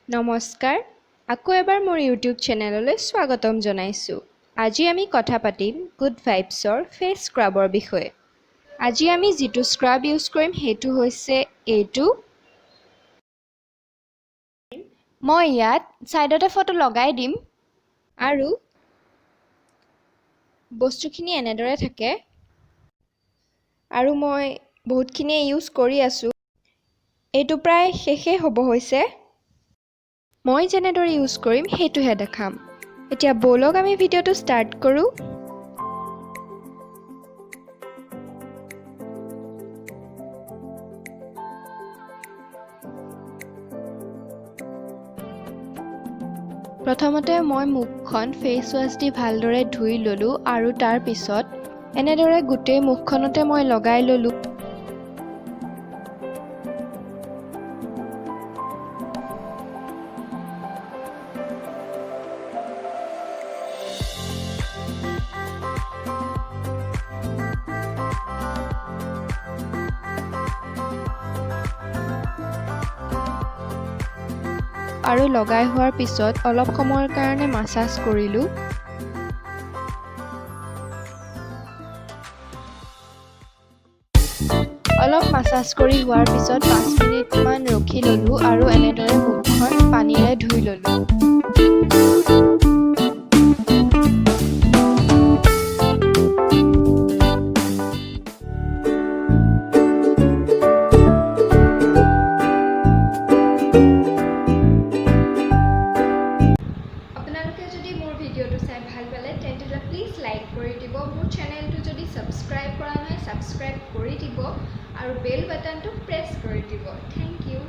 নমস্কাৰ আকৌ এবাৰ মোৰ ইউটিউব চেনেললৈ স্বাগতম জনাইছোঁ। আজি আমি কথা পাতিম গুড ভাইবছৰ ফেচ স্ক্ৰাবৰ বিষয়ে। আজি আমি যিটো স্ক্ৰাব ইউজ কৰিম সেইটো হৈছে এইটো। মই ইয়াত সাইডতে ফটো লগাই দিম আৰু বস্তুখিনি এনেদৰে থাকে আৰু মই বহুতখিনি ইউজ কৰি আছোঁ। এইটো প্ৰায় শেষে হ'ব হৈছে। মই যেনেদৰে ইউজ কৰিম সেইটোহে দেখাম। এতিয়া ব'লক আমি ভিডিঅ'টো ষ্টাৰ্ট কৰোঁ। প্ৰথমতে মই মুখখন ফেচ ৱাছ দি ভালদৰে ধুই ল'লোঁ আৰু তাৰ পিছত এনেদৰে গোটেই মুখখনতে মই লগাই ল'লোঁ। আৰু লগাই হোৱাৰ পিছত অলপ সময়ৰ কাৰণে মাছাজ কৰিলোঁ। অলপ মাছাজ কৰি হোৱাৰ পিছত 5 মিনিটমান ৰখি ল'লোঁ আৰু এনেদৰে মুখখন পানীৰে ধুই ল'লোঁ। আপোনালোকে যদি মোৰ ভিডিঅ'টো চাই ভাল পালে তেন্তে প্লিজ লাইক কৰি দিব। মোৰ চেনেলটো যদি ছাবস্ক্ৰাইব কৰা নাই ছাবস্ক্ৰাইব কৰি দিব আৰু বেল বাটনটো প্ৰেছ কৰি দিব। Thank U.